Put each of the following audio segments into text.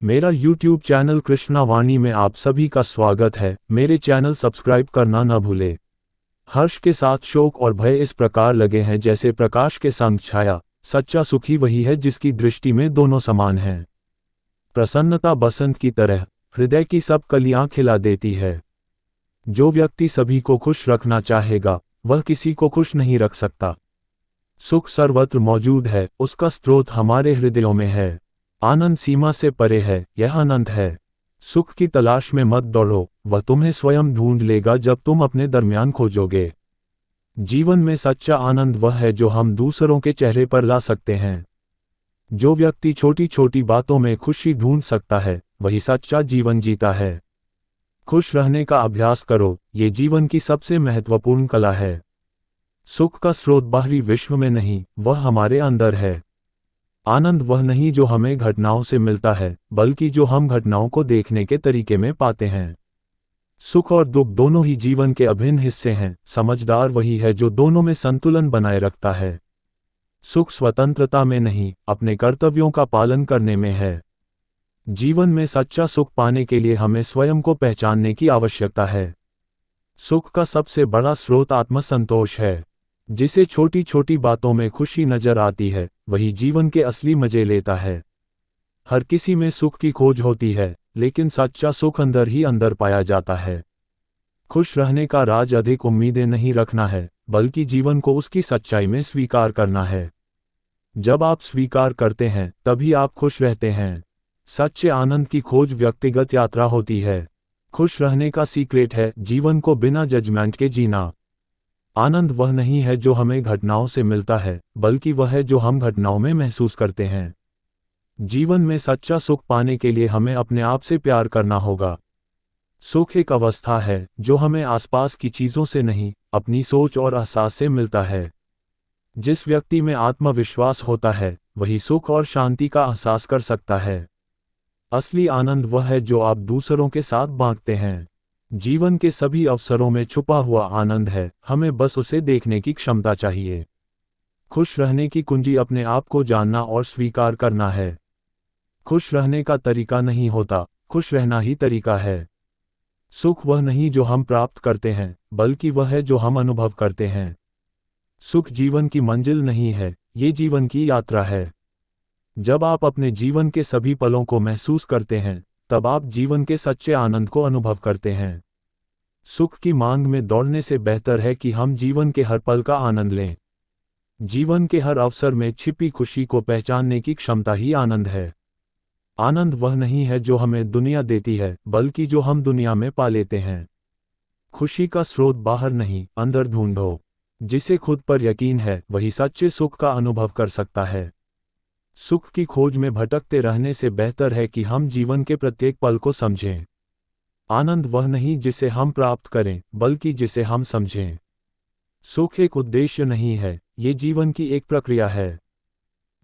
मेरा YouTube channel Krishna वाणी में आप सभी का स्वागत है। मेरे चैनल सब्सक्राइब करना न भूले। हर्ष के साथ शोक और भय इस प्रकार लगे हैं जैसे प्रकाश के संग छाया। सच्चा सुखी वही है जिसकी दृष्टि में दोनों समान हैं। प्रसन्नता बसंत की तरह हृदय की सब कलियां खिला देती है। जो व्यक्ति सभी को खुश रखना चाहेगा वह किसी को खुश नहीं रख सकता। सुख सर्वत्र मौजूद है, उसका स्रोत हमारे हृदयों में है। आनंद सीमा से परे है, यह अनंत है। सुख की तलाश में मत दौड़ो, वह तुम्हें स्वयं ढूंढ लेगा जब तुम अपने दरमियान खोजोगे। जीवन में सच्चा आनंद वह है जो हम दूसरों के चेहरे पर ला सकते हैं। जो व्यक्ति छोटी छोटी बातों में खुशी ढूंढ सकता है वही सच्चा जीवन जीता है। खुश रहने का अभ्यास करो, ये जीवन की सबसे महत्वपूर्ण कला है। सुख का स्रोत बाहरी विश्व में नहीं, वह हमारे अंदर है। आनंद वह नहीं जो हमें घटनाओं से मिलता है, बल्कि जो हम घटनाओं को देखने के तरीके में पाते हैं। सुख और दुख दोनों ही जीवन के अभिन्न हिस्से हैं। समझदार वही है जो दोनों में संतुलन बनाए रखता है। सुख स्वतंत्रता में नहीं, अपने कर्तव्यों का पालन करने में है। जीवन में सच्चा सुख पाने के लिए हमें स्वयं को पहचानने की आवश्यकता है। सुख का सबसे बड़ा स्रोत आत्मसंतोष है। जिसे छोटी छोटी बातों में खुशी नजर आती है वही जीवन के असली मजे लेता है। हर किसी में सुख की खोज होती है, लेकिन सच्चा सुख अंदर ही अंदर पाया जाता है। खुश रहने का राज अधिक उम्मीदें नहीं रखना है, बल्कि जीवन को उसकी सच्चाई में स्वीकार करना है। जब आप स्वीकार करते हैं तभी आप खुश रहते हैं। सच्चे आनंद की खोज व्यक्तिगत यात्रा होती है। खुश रहने का सीक्रेट है जीवन को बिना जजमेंट के जीना। आनंद वह नहीं है जो हमें घटनाओं से मिलता है, बल्कि वह है जो हम घटनाओं में महसूस करते हैं। जीवन में सच्चा सुख पाने के लिए हमें अपने आप से प्यार करना होगा। सुख एक अवस्था है जो हमें आसपास की चीज़ों से नहीं, अपनी सोच और एहसास से मिलता है। जिस व्यक्ति में आत्मविश्वास होता है वही सुख और शांति का एहसास कर सकता है। असली आनंद वह है जो आप दूसरों के साथ बांटते हैं। जीवन के सभी अवसरों में छुपा हुआ आनंद है, हमें बस उसे देखने की क्षमता चाहिए। खुश रहने की कुंजी अपने आप को जानना और स्वीकार करना है। खुश रहने का तरीका नहीं होता, खुश रहना ही तरीका है। सुख वह नहीं जो हम प्राप्त करते हैं, बल्कि वह है जो हम अनुभव करते हैं। सुख जीवन की मंजिल नहीं है, ये जीवन की यात्रा है। जब आप अपने जीवन के सभी पलों को महसूस करते हैं तब आप जीवन के सच्चे आनंद को अनुभव करते हैं। सुख की मांग में दौड़ने से बेहतर है कि हम जीवन के हर पल का आनंद लें। जीवन के हर अवसर में छिपी खुशी को पहचानने की क्षमता ही आनंद है। आनंद वह नहीं है जो हमें दुनिया देती है, बल्कि जो हम दुनिया में पा लेते हैं। खुशी का स्रोत बाहर नहीं, अंदर ढूंढो। जिसे खुद पर यकीन है वही सच्चे सुख का अनुभव कर सकता है। सुख की खोज में भटकते रहने से बेहतर है कि हम जीवन के प्रत्येक पल को समझें। आनंद वह नहीं जिसे हम प्राप्त करें, बल्कि जिसे हम समझें। सुख एक उद्देश्य नहीं है, ये जीवन की एक प्रक्रिया है।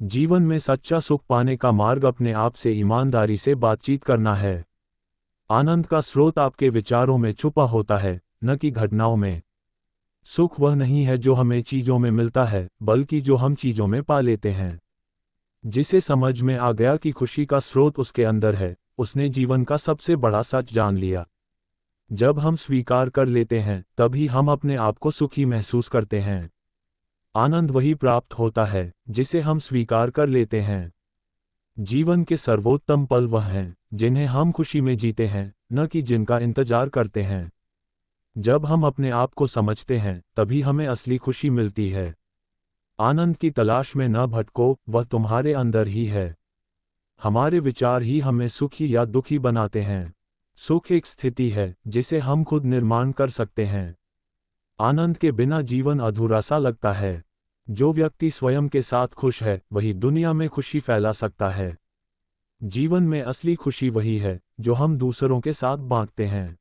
जीवन में सच्चा सुख पाने का मार्ग अपने आप से ईमानदारी से बातचीत करना है। आनंद का स्रोत आपके विचारों में छुपा होता है, न कि घटनाओं में। सुख वह नहीं है जो हमें चीजों में मिलता है, बल्कि जो हम चीजों में पा लेते हैं। जिसे समझ में आ गया कि खुशी का स्रोत उसके अंदर है, उसने जीवन का सबसे बड़ा सच जान लिया। जब हम स्वीकार कर लेते हैं तभी हम अपने आप को सुखी महसूस करते हैं। आनंद वही प्राप्त होता है जिसे हम स्वीकार कर लेते हैं। जीवन के सर्वोत्तम पल वह हैं जिन्हें हम खुशी में जीते हैं, न कि जिनका इंतजार करते हैं। जब हम अपने आप को समझते हैं तभी हमें असली खुशी मिलती है। आनंद की तलाश में न भटको, वह तुम्हारे अंदर ही है। हमारे विचार ही हमें सुखी या दुखी बनाते हैं। सुख एक स्थिति है जिसे हम खुद निर्माण कर सकते हैं। आनंद के बिना जीवन अधूरा सा लगता है। जो व्यक्ति स्वयं के साथ खुश है वही दुनिया में खुशी फैला सकता है। जीवन में असली खुशी वही है जो हम दूसरों के साथ बांटते हैं।